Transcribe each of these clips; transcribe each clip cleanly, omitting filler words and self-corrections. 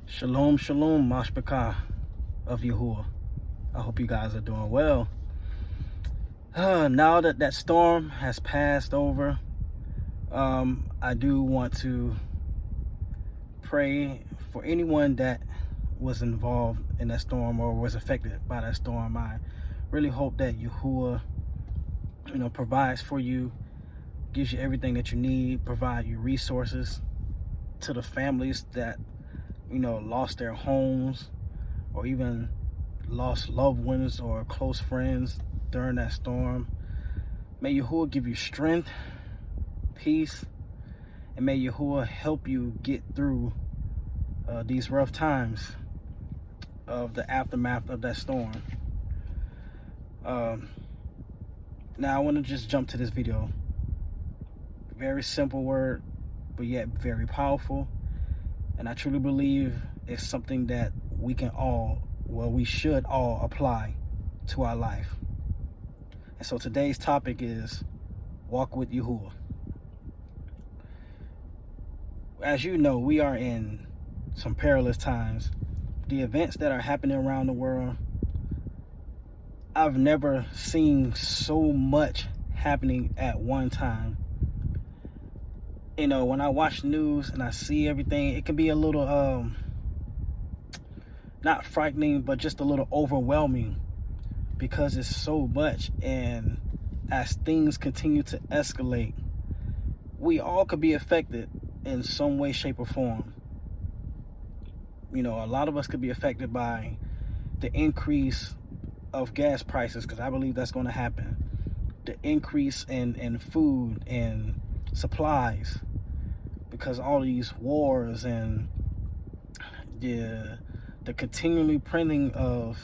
Shalom, shalom, mashpachah of Yahuah. I hope you guys are doing well. Now that storm has passed over, I do want to pray for anyone that was involved in that storm or was affected by that storm. I really hope that Yahuah, provides for you, gives you everything that you need, provide you resources to the families that lost their homes or even lost loved ones or close friends during that storm. May Yahuah give you strength, peace, and may Yahuah help you get through these rough times of the aftermath of that storm. Now I want to just jump to this video. Very simple word, but yet very powerful. And I truly believe it's something that we should all apply to our life. And so today's topic is walk with Yahuah. As you know, we are in some perilous times. The events that are happening around the world, I've never seen so much happening at one time. When I watch news and I see everything, it can be a little not frightening, but just a little overwhelming because it's so much. And as things continue to escalate, we all could be affected in some way, shape, or form. A lot of us could be affected by the increase of gas prices, because I believe that's going to happen. The increase in food and supplies, because all these wars and the continually printing of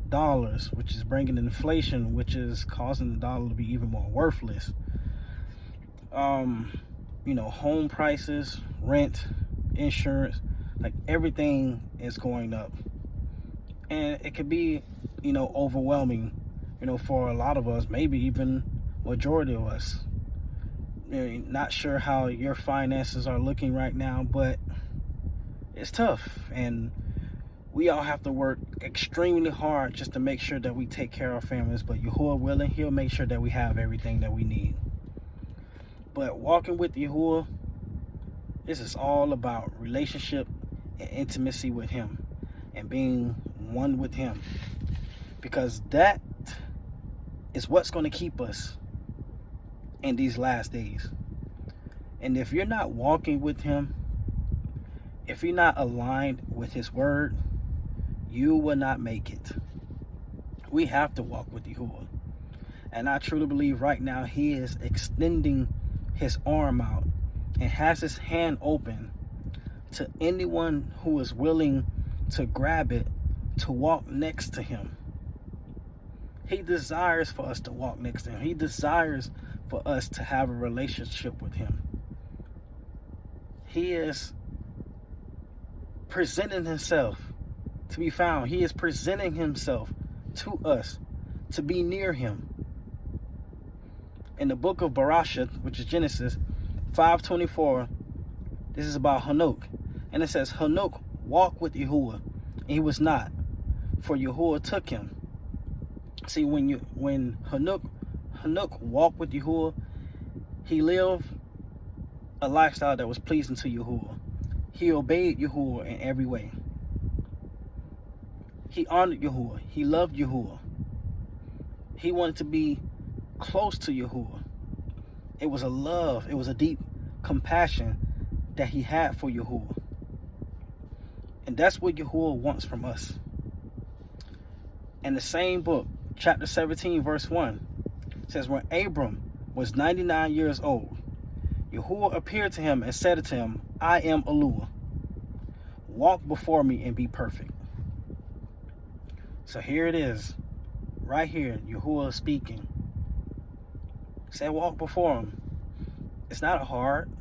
dollars, which is bringing inflation, which is causing the dollar to be even more worthless. Home prices, rent, insurance, like everything is going up, and it could be overwhelming for a lot of us, maybe even majority of us. Not sure how your finances are looking right now, but it's tough, and we all have to work extremely hard just to make sure that we take care of our families. But Yahuah willing, he'll make sure that we have everything that we need. But walking with Yahuah, this is all about relationship and intimacy with him and being one with him, because that is what's going to keep us in these last days. And if you're not walking with him, if you're not aligned with his word, you will not make it. We have to walk with Yahuah. And I truly believe right now he is extending his arm out and has his hand open to anyone who is willing to grab it, to walk next to him. He desires for us to walk next to him. He desires for us to have a relationship with him. He is presenting himself to be found. He is presenting himself to us to be near him. In the book of Bereshit, which is Genesis 5:24, this is about Hanok. And it says, Hanok walked with Yahuah, and he was not, for Yahuah took him. See, when Hanok walked with Yahuah, he lived a lifestyle that was pleasing to Yahuah. He obeyed Yahuah in every way. He honored Yahuah. He loved Yahuah. He wanted to be close to Yahuah. It was a love, it was a deep compassion that he had for Yahuah. And that's what Yahuah wants from us. In the same book, chapter 17, verse 1, says, when Abram was 99 years old, Yahuah appeared to him and said to him, I am Eluah. Walk before me and be perfect. So here it is, right here, Yahuah speaking. He said, walk before him. It's not hard.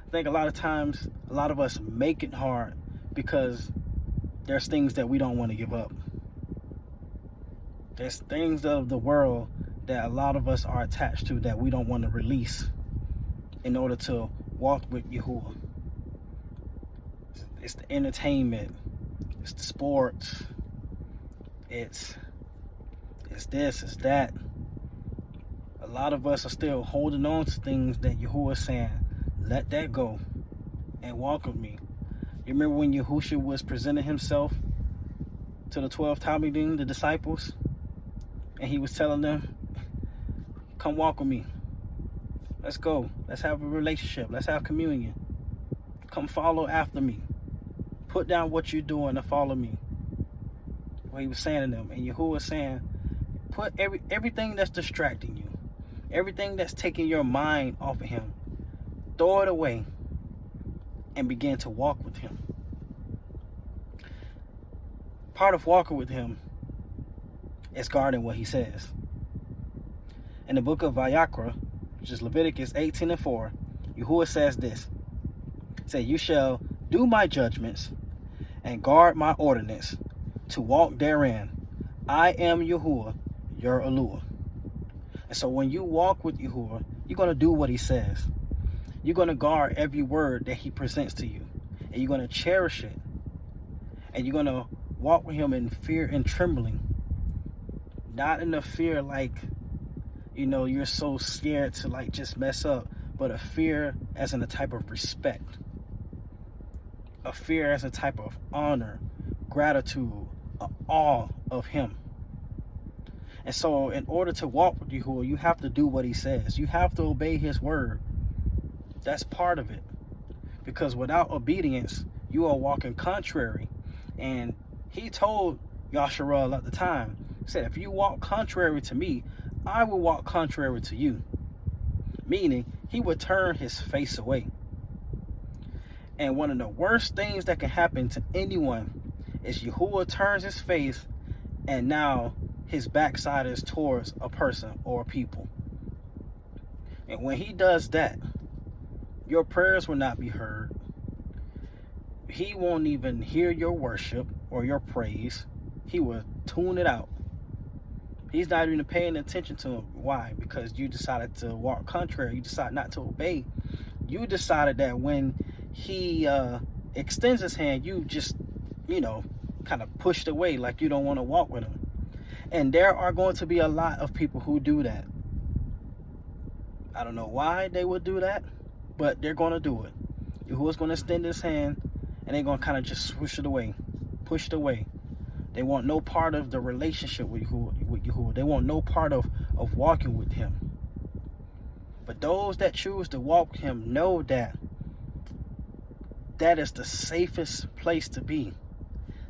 I think a lot of times, a lot of us make it hard because there's things that we don't want to give up. There's things of the world that a lot of us are attached to that we don't want to release in order to walk with Yahuah. It's the entertainment. It's the sports. It's this, it's that. A lot of us are still holding on to things that Yahuwah is saying, let that go and walk with me. You remember when Yahushua was presenting himself to the 12 Talmidim, the disciples, and he was telling them, come walk with me. Let's go. Let's have a relationship. Let's have communion. Come follow after me. Put down what you're doing and follow me. What he was saying to them. And Yahuwah was saying, put everything that's distracting you, everything that's taking your mind off of him, throw it away and begin to walk with him. Part of walking with him is guarding what he says. In the book of Vayakra, which is Leviticus 18:4, Yahuwah says this. Say, you shall do my judgments and guard my ordinance to walk therein. I am Yahuwah, your Eluah. And so when you walk with Yahuwah, you're going to do what he says. You're going to guard every word that he presents to you. And you're going to cherish it. And you're going to walk with him in fear and trembling. Not in the fear like, you're so scared to like just mess up. But a fear as in a type of respect. A fear as a type of honor, gratitude, awe of him. And so in order to walk with Yahuwah, you have to do what he says. You have to obey his word. That's part of it. Because without obedience, you are walking contrary. And he told Yasharal at the time, he said, if you walk contrary to me, I will walk contrary to you. Meaning, he would turn his face away. And one of the worst things that can happen to anyone is Yahuwah turns his face and now his backside is towards a person or a people. And when he does that, your prayers will not be heard. He won't even hear your worship or your praise. He will tune it out. He's not even paying attention to him. Why? Because you decided to walk contrary. You decided not to obey. You decided that when he extends his hand, you just, kind of pushed away like you don't want to walk with him. And there are going to be a lot of people who do that. I don't know why they would do that, but they're going to do it. Yahuwah's going to extend his hand, and they're going to kind of just swoosh it away, push it away. They want no part of the relationship with Yahuwah. They want no part of walking with him. But those that choose to walk with him know that that is the safest place to be.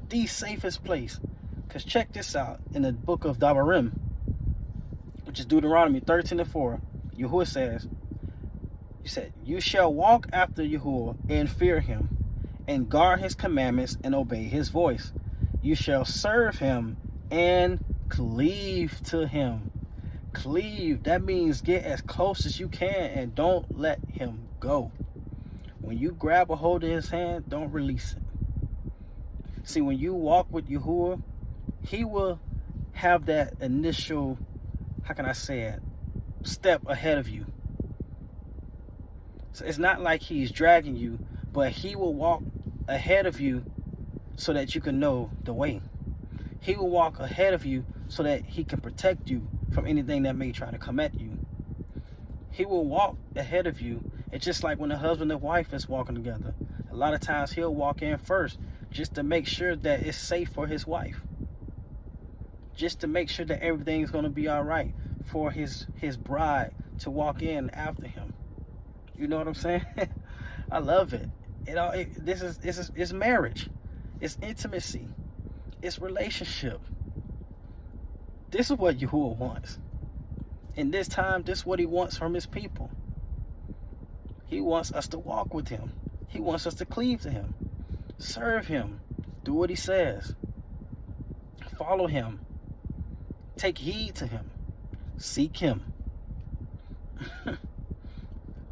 The safest place. Because check this out. In the book of Devarim, which is Deuteronomy 13:4, Yahuwah says, he said, you shall walk after Yahuwah and fear him, and guard his commandments and obey his voice. You shall serve him and cleave to him. Cleave, that means get as close as you can and don't let him go. When you grab a hold of his hand, don't release it. See, when you walk with Yahuwah, he will have that initial, step ahead of you. So it's not like he's dragging you, but he will walk ahead of you so that you can know the way. He will walk ahead of you so that he can protect you from anything that may try to come at you. He will walk ahead of you. It's just like when a husband and wife is walking together. A lot of times he'll walk in first just to make sure that it's safe for his wife. Just to make sure that everything's going to be all right for his bride to walk in after him. You know what I'm saying? I love it. This is marriage. It's intimacy. It's relationship. This is what Yahuwah wants. In this time, this is what he wants from his people. He wants us to walk with him. He wants us to cleave to him. Serve him. Do what he says. Follow him. Take heed to him. Seek him.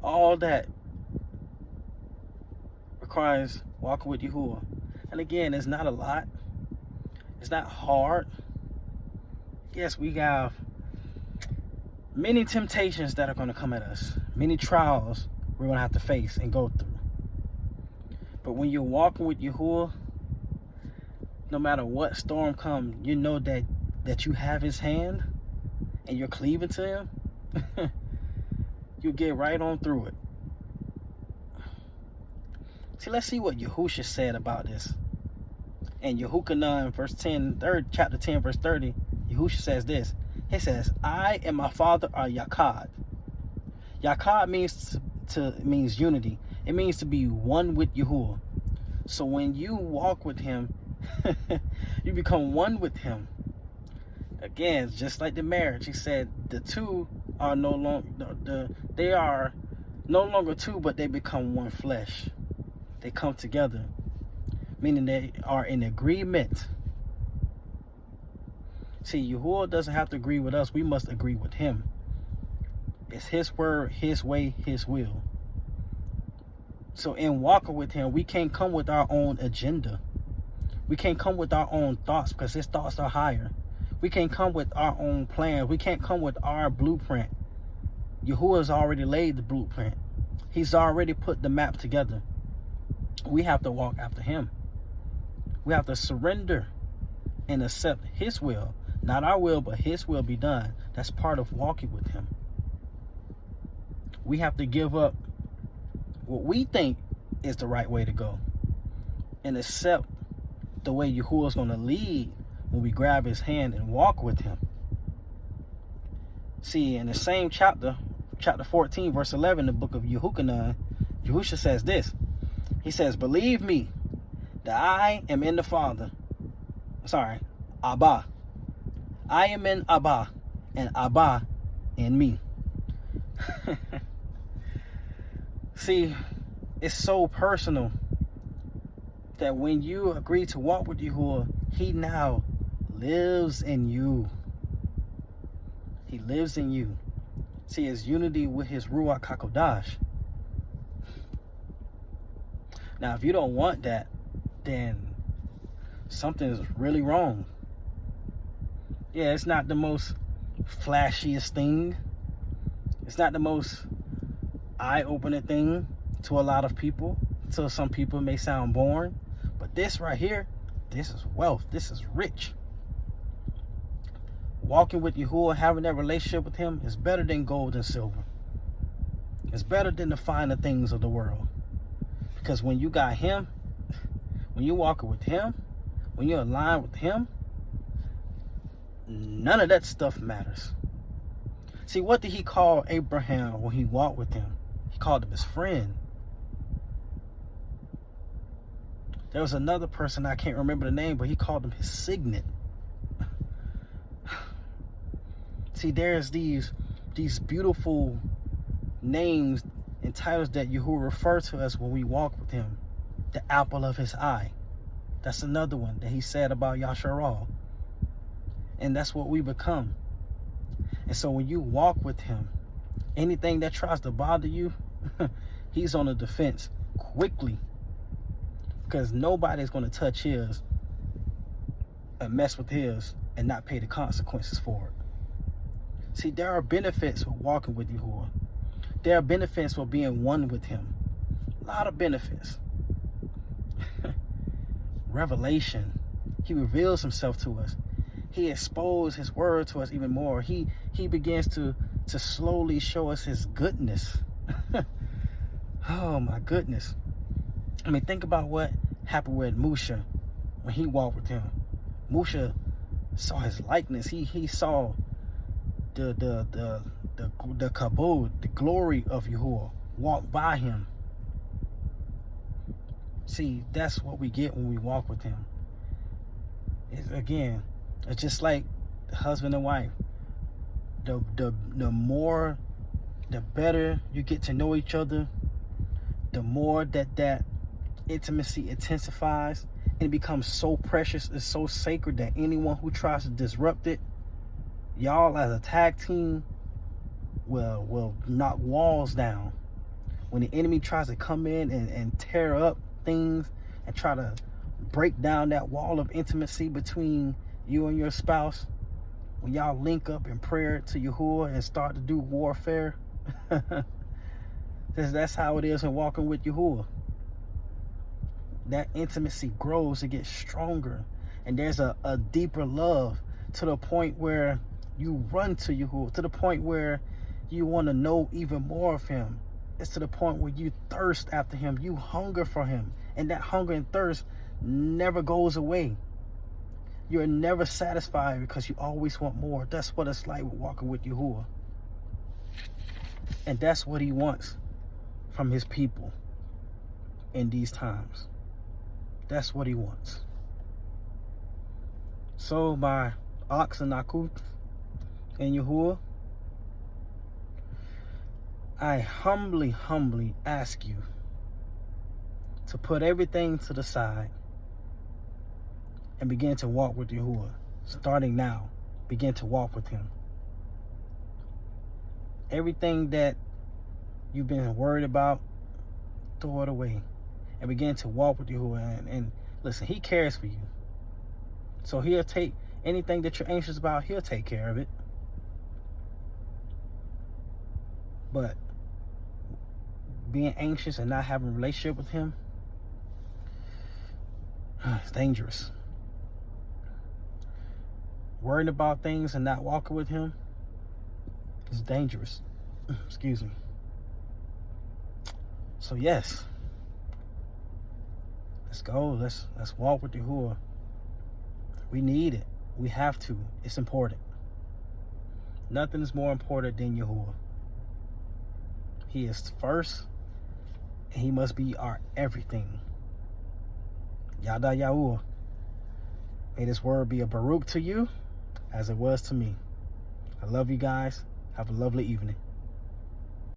All that requires walking with Yahuwah. And again, it's not a lot. It's not hard. Yes, we have many temptations that are going to come at us. Many trials we're going to have to face and go through. But when you're walking with Yahuah, no matter what storm comes, you know that you have his hand and you're cleaving to him. You get right on through it. See, let's see what Yahusha said about this. In Yahuah verse 10, chapter 10, verse 30, Yahusha says this. He says, I and my Father are Yakad. Yakad means unity. It means to be one with Yahuah. So when you walk with him, you become one with him. Again, just like the marriage, he said the two are no longer they are no longer two, but they become one flesh. They come together, meaning they are in agreement. See, Yahuah doesn't have to agree with us. We must agree with him. It's his word, his way, his will. So in walking with him, we can't come with our own agenda. We can't come with our own thoughts because his thoughts are higher. We can't come with our own plans. We can't come with our blueprint. Yahuah has already laid the blueprint. He's already put the map together. We have to walk after him. We have to surrender and accept his will. Not our will, but his will be done. That's part of walking with him. We have to give up what we think is the right way to go and accept the way Yahuah is going to lead when we grab his hand and walk with him. See, in the same chapter 14, verse 11, the book of Yahuah, Yahusha says this. He says, believe me that I am in the Father. Sorry, Abba. I am in Abba, and Abba in me. See, it's so personal that when you agree to walk with Yahuah, he now lives in you. He lives in you. See, it's unity with his Ruach HaKodesh. Now, if you don't want that, then something is really wrong. Yeah, it's not the most flashiest thing. It's not the most eye-opening thing to a lot of people. To some people, it may sound boring. But this right here, this is wealth. This is rich. Walking with Yahuah, having that relationship with him is better than gold and silver. It's better than the finer things of the world. Because when you got him, when you're walking with him, when you're aligned with him, none of that stuff matters. See, what did he call Abraham when he walked with him? He called him his friend. There was another person, I can't remember the name, but he called him his signet. See, there's these beautiful names and titles that Yahuah refer to us when we walk with him. The apple of his eye. That's another one that he said about Yasharal. And that's what we become. And so when you walk with him, anything that tries to bother you, he's on the defense quickly. Because nobody's going to touch his and mess with his and not pay the consequences for it. See, there are benefits for walking with Yahuah. There are benefits for being one with him. A lot of benefits. Revelation. He reveals himself to us. He exposes his word to us even more. He begins to slowly show us his goodness. Oh my goodness. I mean, think about what happened with Musha when he walked with him. Musha saw his likeness. He saw the kabod, the glory of Yahuah walk by him. See, that's what we get when we walk with him. It's just like husband and wife. The better you get to know each other, the more that intimacy intensifies, and it becomes so precious, it's so sacred that anyone who tries to disrupt it, y'all as a tag team will knock walls down. When the enemy tries to come in and tear up things and try to break down that wall of intimacy between you and your spouse, when y'all link up in prayer to Yahuah and start to do warfare, that's how it is in walking with Yahuah. that intimacy grows, it gets stronger, and there's a deeper love to the point where you run to Yahuah, to the point where you want to know even more of him. It's to the point where you thirst after him, you hunger for him, and that hunger and thirst never goes away. You're never satisfied because you always want more. That's what it's like walking with Yahuah. And that's what he wants from his people in these times. That's what he wants. So my ox and Akut and Yahuah, I humbly ask you to put everything to the side and begin to walk with Yahuah. Starting now, begin to walk with him. Everything that you've been worried about, throw it away and begin to walk with Yahuah. And listen, he cares for you. So he'll take anything that you're anxious about, he'll take care of it. But being anxious and not having a relationship with him, it's dangerous. Worrying about things and not walking with him is dangerous. Excuse me. So yes, let's go. Let's walk with Yahuah. We need it. We have to. It's important. Nothing is more important than Yahuah. He is first, and he must be our everything. Yada Yahuah. May this word be a Baruch to you as it was to me. I love you guys. Have a lovely evening.